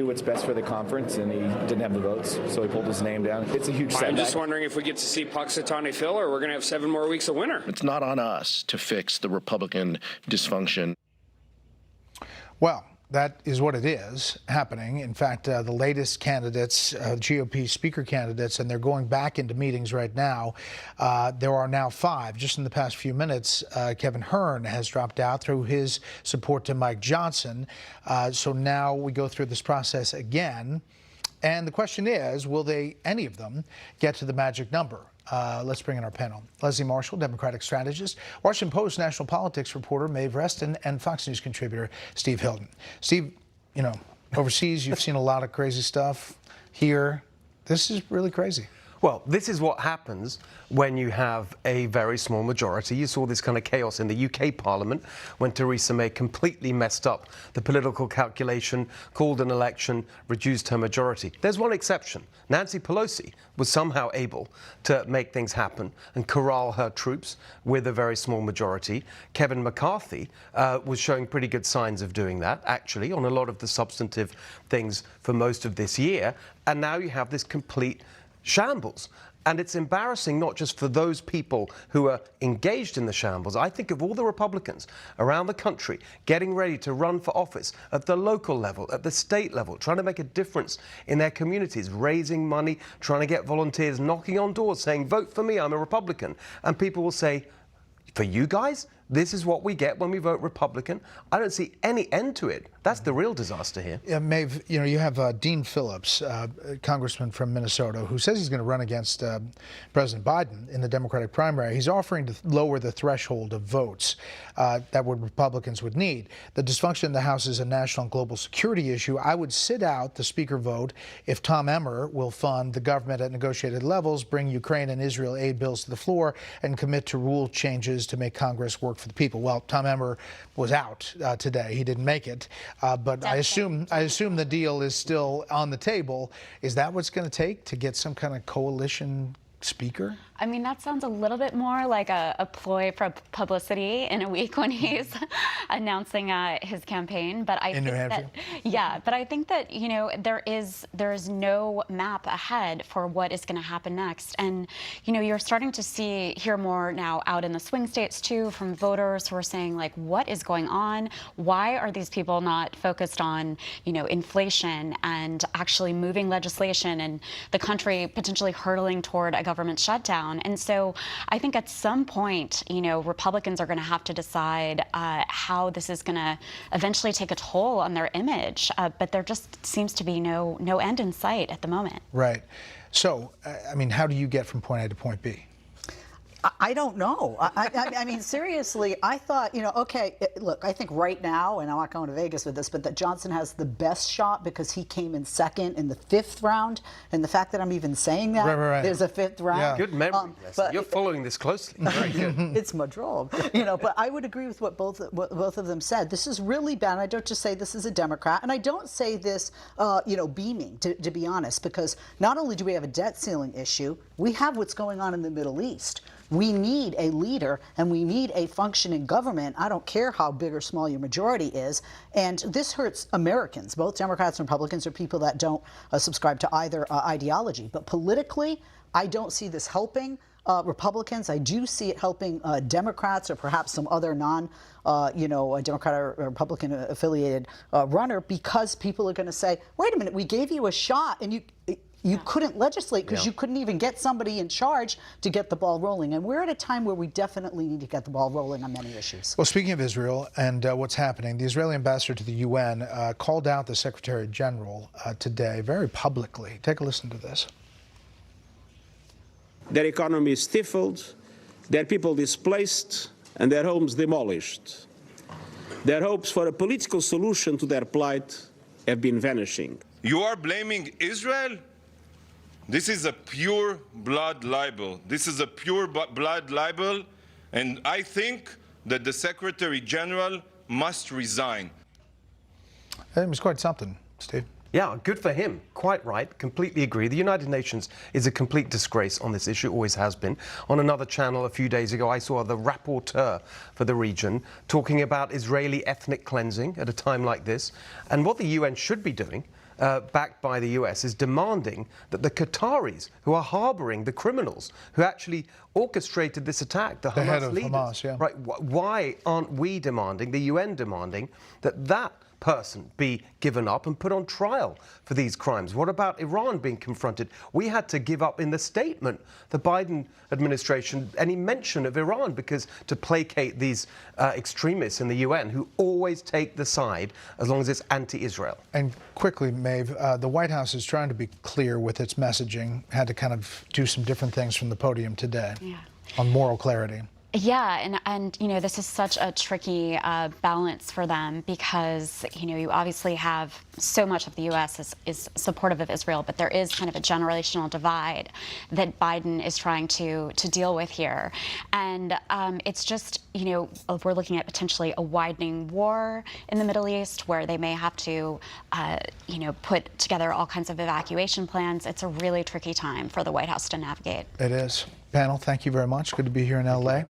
what's best for the conference, and he didn't have the votes, so he pulled his name down. It's a huge setback. I'm just wondering if we get to see Puxatawny Phil, or we're going to have 7 more weeks of winter. It's not on us to fix the Republican dysfunction. Well, that is what it is happening. In fact, the latest candidates, GOP speaker candidates, and they're going back into meetings right now. There are now 5. Just in the past few minutes, Kevin Hern has dropped out through his support to Mike Johnson. So now we go through this process again. And the question is, will they, any of them, get to the magic number? Let's bring in our panel. Leslie Marshall, Democratic strategist, Washington Post national politics reporter Maeve Reston, and Fox News contributor Steve Hilton. Steve, you know, overseas you've seen a lot of crazy stuff. Here, this is really crazy. Well, this is what happens when you have a very small majority. You saw this kind of chaos in the UK Parliament when Theresa May completely messed up the political calculation, called an election, reduced her majority. There's one exception. Nancy Pelosi was somehow able to make things happen and corral her troops with a very small majority. Kevin McCarthy was showing pretty good signs of doing that, actually, on a lot of the substantive things for most of this year. And now you have this complete shambles. And it's embarrassing not just for those people who are engaged in the shambles. I think of all the Republicans around the country getting ready to run for office at the local level, at the state level, trying to make a difference in their communities, raising money, trying to get volunteers, knocking on doors saying, vote for me, I'm a Republican. And people will say, for you guys? This is what we get when we vote Republican. I don't see any end to it. That's the real disaster here. Yeah, Maeve, you know, you have Dean Phillips, congressman from Minnesota, who says he's going to run against President Biden in the Democratic primary. He's offering to lower the threshold of votes that Republicans would need. The dysfunction in the House is a national and global security issue. I would sit out the speaker vote if Tom Emmer will fund the government at negotiated levels, bring Ukraine and Israel aid bills to the floor, and commit to rule changes to make Congress work for the people. Well, Tom Emmer was out today. He didn't make it. But I assume the deal is still on the table. Is that what's going to take to get some kind of coalition speaker? I mean, that sounds a little bit more like a ploy for publicity in a week when he's announcing his campaign. But I think that, yeah, but I think that, you know, there is no map ahead for what is going to happen next. And, you know, you're starting to hear more now out in the swing states, too, from voters who are saying, like, what is going on? Why are these people not focused on, you know, inflation and actually moving legislation and the country potentially hurtling toward a government shutdown? And so I think at some point, you know, Republicans are going to have to decide how this is going to eventually take a toll on their image. But there just seems to be no end in sight at the moment. Right. So, I mean, how do you get from point A to point B? I don't know. I mean, seriously, I thought, you know, okay, look, I think right now, and I'm not going to Vegas with this, but that Johnson has the best shot because he came in second in the 5th round. And the fact that I'm even saying that there's a 5th round. Yeah. Good memory, but you're following this closely. Very good. It's my job. You know, but I would agree with what both of them said. This is really bad. And I don't just say this as a Democrat. And I don't say this, you know, beaming, to be honest, because not only do we have a debt ceiling issue, we have what's going on in the Middle East. We need a leader and we need a functioning government. I don't care how big or small your majority is. And this hurts Americans. Both Democrats and Republicans are people that don't subscribe to either ideology. But politically, I don't see this helping Republicans. I do see it helping Democrats or perhaps some other you know, Democrat or Republican affiliated runner, because people are going to say, wait a minute, we gave you a shot and you couldn't legislate because you couldn't even get somebody in charge to get the ball rolling. And we're at a time where we definitely need to get the ball rolling on many issues. Well, speaking of Israel and what's happening, the Israeli ambassador to the UN called out the Secretary General today very publicly. Take a listen to this. Their economy is stifled, their people displaced, and their homes demolished. Their hopes for a political solution to their plight have been vanishing. You are blaming Israel? This is a pure blood libel. This is a pure blood libel, and I think that the Secretary General must resign. It was quite something, Steve. Yeah, good for him. Quite right. Completely agree. The United Nations is a complete disgrace on this issue, always has been. On another channel a few days ago, I saw the rapporteur for the region talking about Israeli ethnic cleansing at a time like this. And what the UN should be doing backed by the US, is demanding that the Qataris, who are harboring the criminals who actually orchestrated this attack, the head Hamas of leaders, Hamas, yeah. right? Why aren't we demanding, the UN demanding, that person be given up and put on trial for these crimes? What about Iran being confronted? We had to give up in the statement, the Biden administration, any mention of Iran, because to placate these extremists in the UN who always take the side as long as it's anti-Israel. And quickly, Maeve, the White House is trying to be clear with its messaging, had to kind of do some different things from the podium today on moral clarity. Yeah, and you know, this is such a tricky balance for them because, you know, you obviously have so much of the U.S. is supportive of Israel, but there is kind of a generational divide that Biden is trying to deal with here. And it's just, you know, we're looking at potentially a widening war in the Middle East where they may have to, you know, put together all kinds of evacuation plans. It's a really tricky time for the White House to navigate. It is. Panel, thank you very much. Good to be here in L.A.